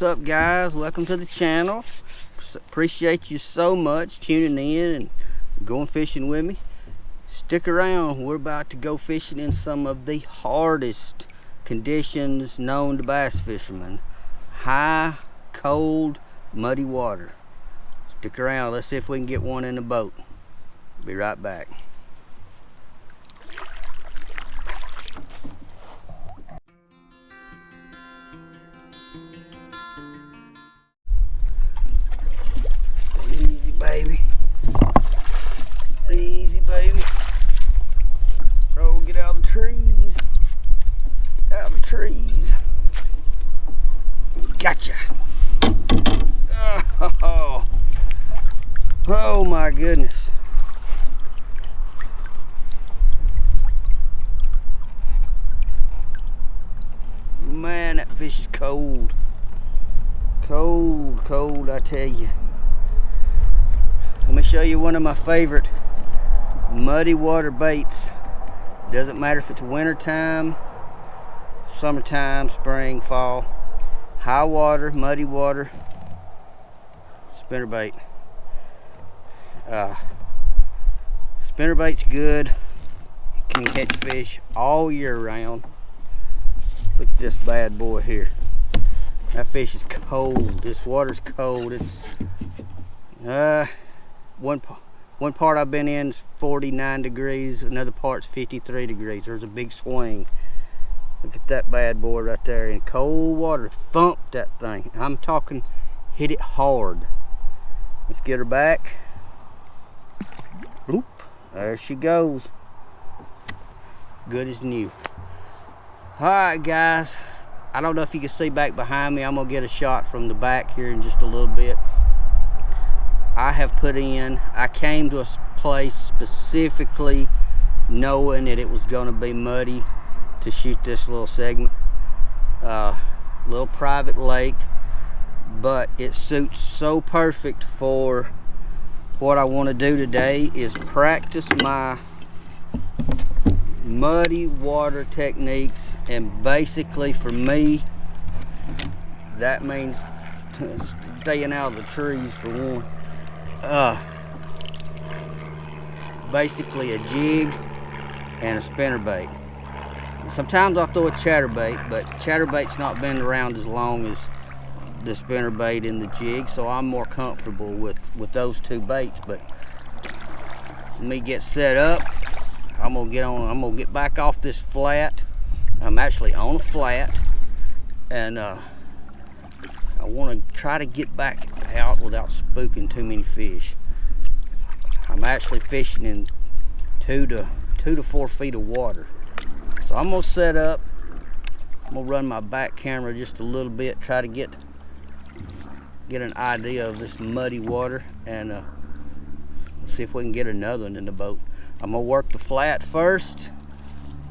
What's up, guys? Welcome to the channel. Appreciate you so much tuning in and going fishing with me. Stick around. We're about to go fishing in some of the hardest conditions known to bass fishermen. High, cold, muddy water. Stick around. Let's see if we can get one in the boat. Be right back. Easy, baby. Easy, baby. Oh, get out of the trees. Out of the trees. Gotcha. Oh my goodness. Man, that fish is cold. Cold, cold, I tell you. Let me show you one of my favorite muddy water baits. Doesn't matter if it's winter time, summertime, spring, fall. High water, muddy water, spinnerbait. Spinnerbait's good. You can catch fish all year round. Look at this bad boy here. That fish is cold. This water's cold. It's one part I've been in is 49 degrees, another part's 53 degrees. There's a big swing. Look at that bad boy right there in cold water. Thump that thing. I'm talking hit it hard. Let's get her back. Oop, there she goes. Good as new. Alright, guys. I don't know if you can see back behind me. I'm going to get a shot from the back here in just a little bit. I came to a place specifically knowing that it was going to be muddy to shoot this little segment. Little private lake, but it suits so perfect for what I want to do today is practice my muddy water techniques. And basically for me, that means staying out of the trees for one. Basically a jig and a spinnerbait. Sometimes I'll throw a chatterbait, but chatterbait's not been around as long as the spinnerbait and the jig, so I'm more comfortable with those two baits. But let me get set up. I'm gonna get back off this flat. I'm actually on a flat, and I want to try to get back out without spooking too many fish. I'm actually fishing in 2 to 4 feet of water. So I'm gonna set up. I'm gonna run my back camera just a little bit, try to get an idea of this muddy water, and see if we can get another one in the boat. I'm gonna work the flat first,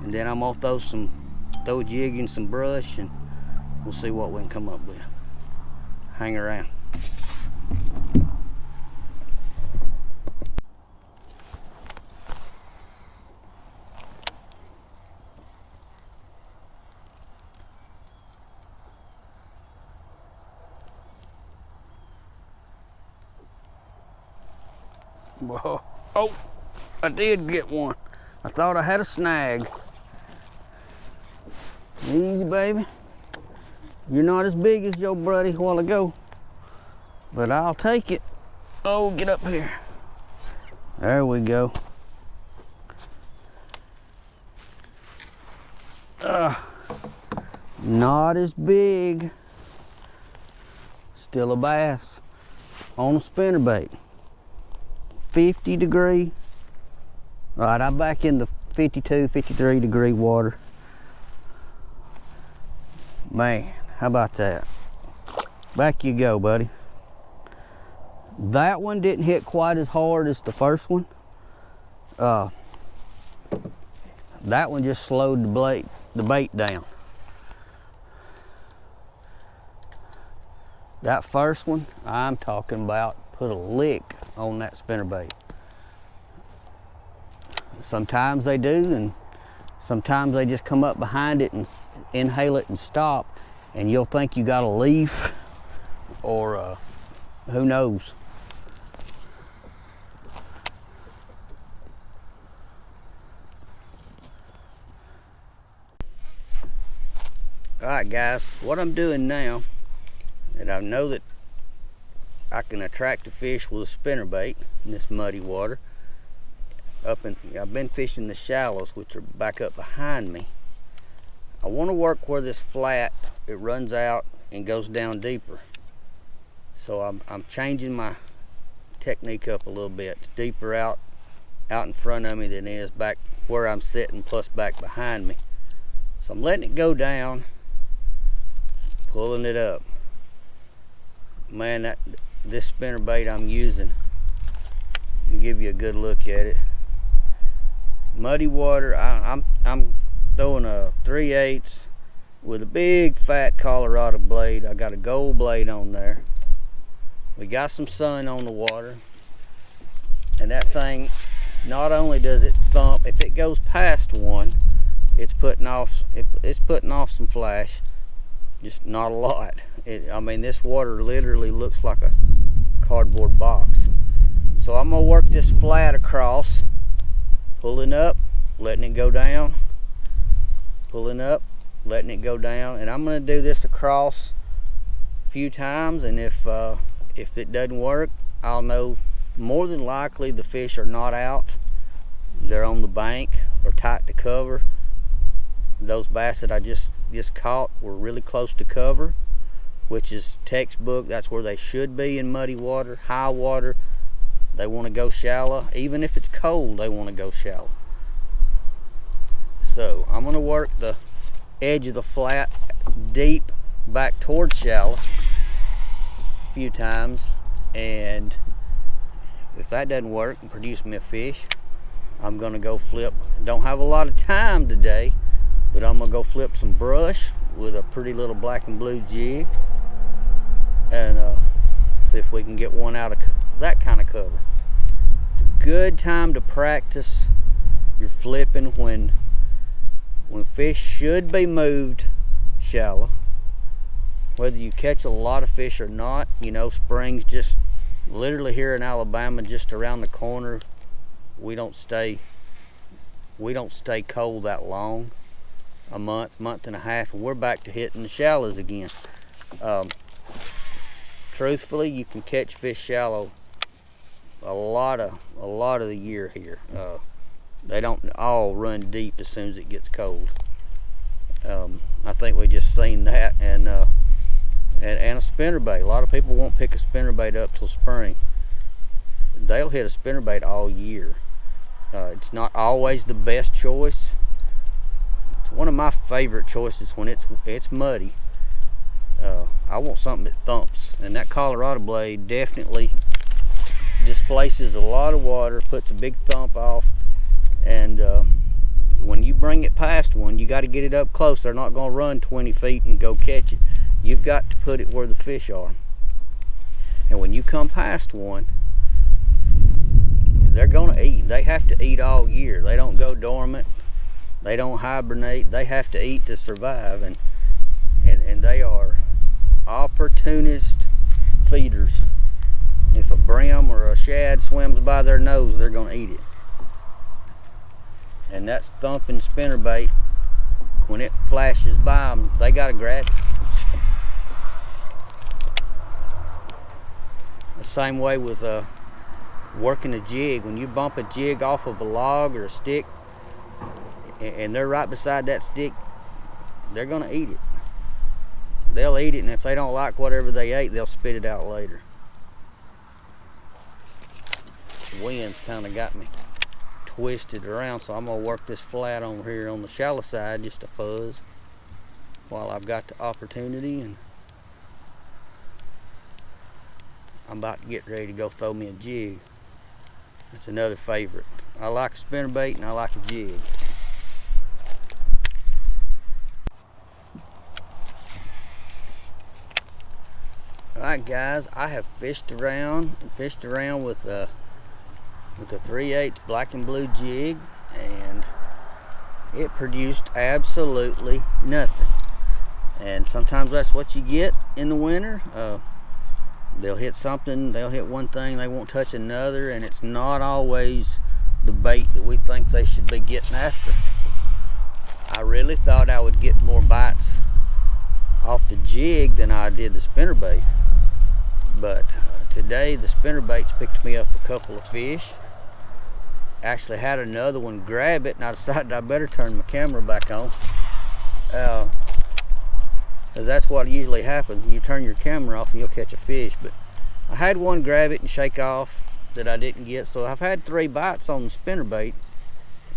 and then I'm gonna throw a jig and some brush, and we'll see what we can come up with. Hang around. Whoa. Oh, I did get one. I thought I had a snag. Easy, baby. You're not as big as your buddy a while ago, but I'll take it. Oh, get up here. There we go. Not as big. Still a bass on a spinnerbait. 50 degree. All right, I'm back in the 52, 53 degree water. Man, how about that? Back you go, buddy. That one didn't hit quite as hard as the first one. That one just slowed the bait down. That first one, I'm talking about put a lick on that spinnerbait. Sometimes they do, and sometimes they just come up behind it and inhale it and stop, and you'll think you got a leaf or who knows. Alright guys, what I'm doing now, and I know that I can attract a fish with a spinnerbait in this muddy water. I've been fishing the shallows, which are back up behind me. I want to work where this flat, it runs out and goes down deeper. So I'm changing my technique up a little bit. It's deeper out in front of me than it is back where I'm sitting, plus back behind me. So I'm letting it go down, pulling it up. Man, this spinnerbait I'm using, let me give you a good look at it. Muddy water, I'm throwing a 3/8 with a big fat Colorado blade. I got a gold blade on there. We got some sun on the water, and that thing, not only does it thump, if it goes past one, it's putting off some flash, just not a lot. I mean, this water literally looks like a cardboard box. So I'm gonna work this flat across, pulling up, letting it go down, pulling up, letting it go down, and I'm gonna do this across a few times, and if it doesn't work, I'll know more than likely the fish are not out. They're on the bank or tight to cover. Those bass that I just caught were really close to cover, which is textbook. That's where they should be in muddy water, high water. They want to go shallow. Even if it's cold, they want to go shallow. So I'm going to work the edge of the flat deep back towards shallow a few times, and if that doesn't work and produce me a fish, I'm going to go flip. Don't have a lot of time today, but I'm going to go flip some brush with a pretty little black and blue jig, and see if we can get one out of that kind of cover. It's a good time to practice your flipping when fish should be moved shallow. Whether you catch a lot of fish or not, you know, spring's just literally here in Alabama, just around the corner. We don't stay cold that long. A month and a half, and we're back to hitting the shallows again. Truthfully, you can catch fish shallow a lot of the year here. They don't all run deep as soon as it gets cold. I think we just seen that, and a spinnerbait. A lot of people won't pick a spinnerbait up till spring. They'll hit a spinnerbait all year. It's not always the best choice. It's one of my favorite choices when it's muddy. I want something that thumps, and that Colorado blade definitely displaces a lot of water, puts a big thump off, and when you bring it past one, you got to get it up close. They're not going to run 20 feet and go catch it. You've got to put it where the fish are, and when you come past one, they're going to eat. They have to eat all year. They don't go dormant. They don't hibernate. They have to eat to survive, and they are opportunist feeders. If a brim or a shad swims by their nose, they're going to eat it. And that's thumping spinnerbait. When it flashes by them, they got to grab it. The same way with working a jig. When you bump a jig off of a log or a stick, and they're right beside that stick, they're going to eat it. They'll eat it, and if they don't like whatever they ate, they'll spit it out later. The wind's kind of got me twisted around, so I'm going to work this flat on here on the shallow side just a fuzz while I've got the opportunity, and I'm about to get ready to go throw me a jig. That's another favorite. I like a spinnerbait and I like a jig. Alright guys, I have fished around with a 3/8 black and blue jig, and it produced absolutely nothing. And sometimes that's what you get in the winter. They'll hit something, they'll hit one thing, they won't touch another, and it's not always the bait that we think they should be getting after. I really thought I would get more bites off the jig than I did the spinnerbait, but today the spinnerbaits picked me up a couple of fish. Actually had another one grab it, and I decided I better turn my camera back on, because that's what usually happens. You turn your camera off and you'll catch a fish. But I had one grab it and shake off that I didn't get, so I've had 3 bites on the spinnerbait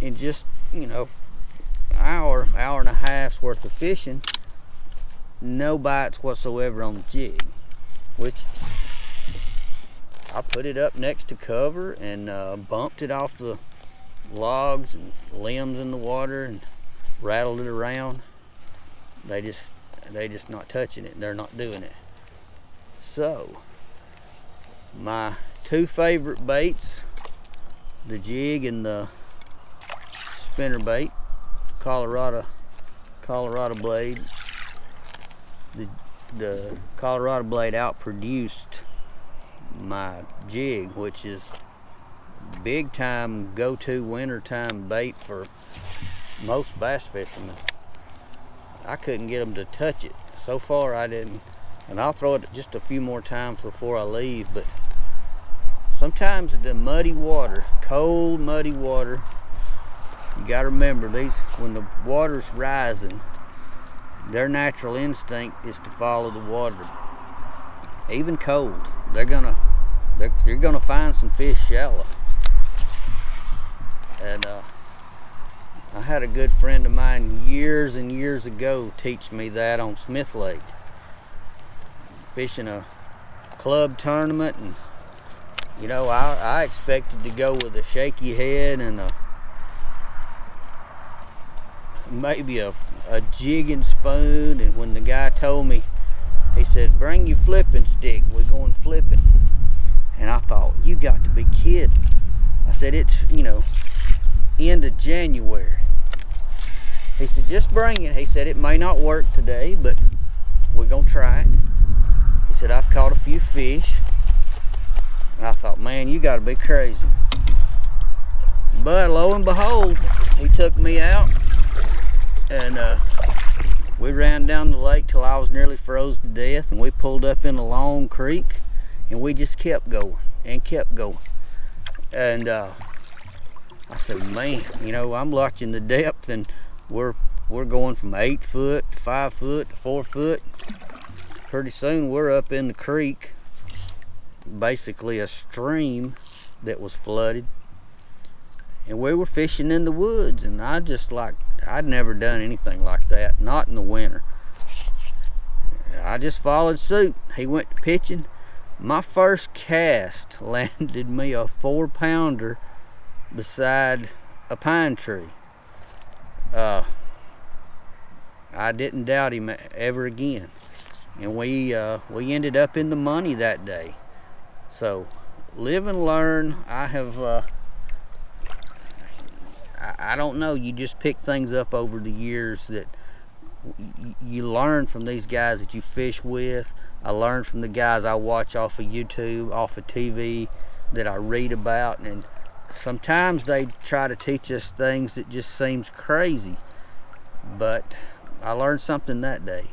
in just, hour and a half's worth of fishing. No bites whatsoever on the jig, which I put it up next to cover and bumped it off the logs and limbs in the water and rattled it around. They just not touching it. They're not doing it. So my 2 favorite baits, the jig and the spinnerbait, Colorado blade. The Colorado blade outproduced my jig, which is big time go-to wintertime bait for most bass fishermen. I couldn't get them to touch it. So far I didn't, and I'll throw it just a few more times before I leave. But sometimes the muddy water, cold muddy water, you got to remember, these, when the water's rising, their natural instinct is to follow the water. Even cold, you're gonna find some fish shallow. And I had a good friend of mine years and years ago teach me that on Smith Lake, fishing a club tournament. And I expected to go with a shaky head and maybe a jigging spoon. And when the guy told me, he said, "Bring your flipping stick, we're going flipping." And I thought, you got to be kidding. I said, it's end of January. He said, "Just bring it." He said, "It may not work today, but we're gonna try it." He said, "I've caught a few fish." And I thought, man, you got to be crazy. But lo and behold, he took me out, and we ran down the lake till I was nearly froze to death, and we pulled up in a long creek, and we just kept going and kept going. And I said, man, I'm watching the depth, and we're going from 8 foot to 5 foot to 4 foot. Pretty soon we're up in the creek, basically a stream that was flooded, and we were fishing in the woods. And I'd never done anything like that, not in the winter. I just followed suit. He went to pitching. My first cast landed me a 4-pounder beside a pine tree. I didn't doubt him ever again, and we ended up in the money that day. So live and learn. I don't know, you just pick things up over the years that you learn from these guys that you fish with. I learned from the guys I watch off of YouTube, off of TV, that I read about, and sometimes they try to teach us things that just seems crazy. But I learned something that day.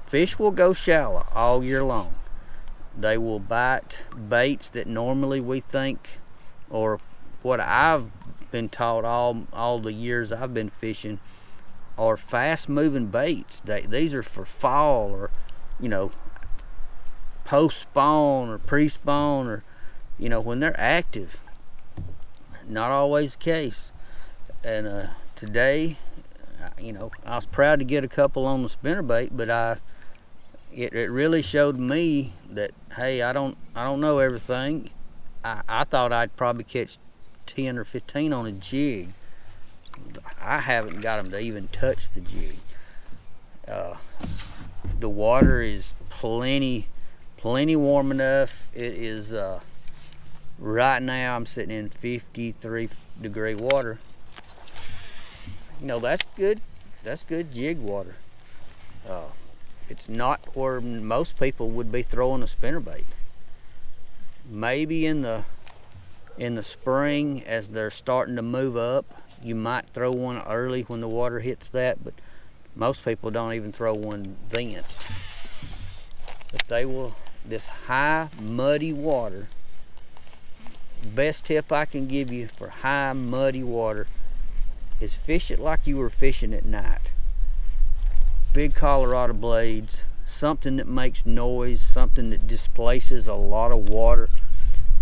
Fish will go shallow all year long. They will bite baits that normally we think, or what I've been taught all the years I've been fishing, are fast moving baits. These are for fall, or post spawn or pre spawn, or when they're active. Not always the case. And today, I was proud to get a couple on the spinnerbait, but it really showed me that, hey, I don't know everything. I thought I'd probably catch 10 or 15 on a jig. I haven't got them to even touch the jig. The water is plenty warm enough. It is right now I'm sitting in 53-degree water. That's good jig water. It's not where most people would be throwing a spinnerbait. Maybe in the spring, as they're starting to move up, you might throw one early when the water hits that, but most people don't even throw one then. But they will, this high muddy water, best tip I can give you for high muddy water is fish it like you were fishing at night. Big Colorado blades, something that makes noise, something that displaces a lot of water,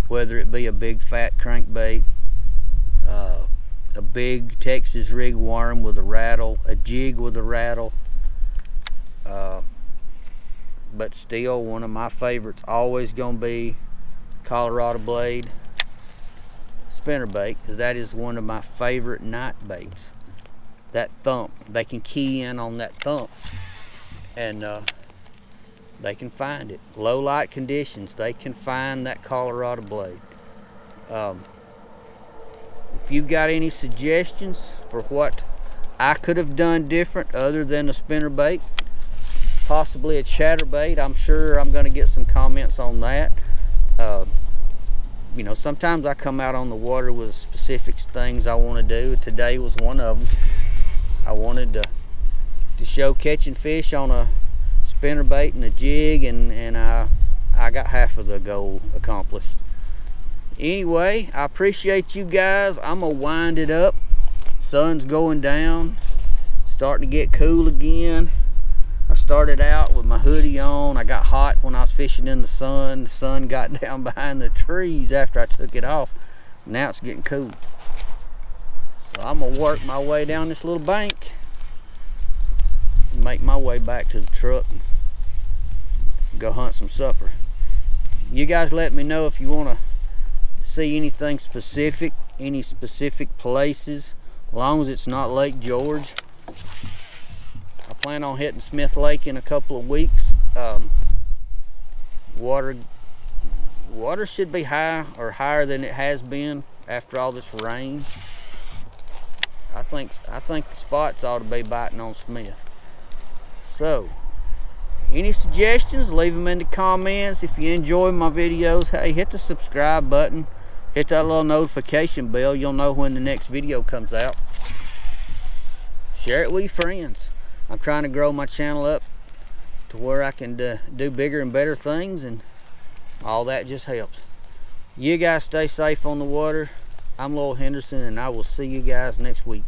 whether it be a big fat crankbait, a big Texas rig worm with a rattle, a jig with a rattle. But still, one of my favorites always gonna be Colorado blade spinnerbait, because that is one of my favorite night baits. That thump, they can key in on that thump, and they can find it. Low light conditions, they can find that Colorado blade. If you've got any suggestions for what I could have done different other than a spinnerbait, possibly a chatterbait, I'm sure I'm going to get some comments on that. You know, sometimes I come out on the water with specific things I want to do. Today was one of them. I wanted to show catching fish on a spinnerbait and a jig, and I got half of the goal accomplished. Anyway, I appreciate you guys. I'm gonna wind it up. Sun's going down, starting to get cool again. I started out with my hoodie on. I got hot when I was fishing in the sun. The sun got down behind the trees after I took it off. Now it's getting cool. So I'm gonna work my way down this little bank and make my way back to the truck and go hunt some supper. You guys let me know if you want to see anything specific, any specific places, as long as it's not Lake George. I plan on hitting Smith Lake in a couple of weeks. Water should be high, or higher than it has been after all this rain. I think the spots ought to be biting on Smith. So, any suggestions, leave them in the comments. If you enjoy my videos, hey, hit the subscribe button, hit that little notification bell. You'll know when the next video comes out. Share it with your friends. I'm trying to grow my channel up to where I can do bigger and better things, and all that just helps. You guys stay safe on the water. I'm Lowell Henderson, and I will see you guys next week.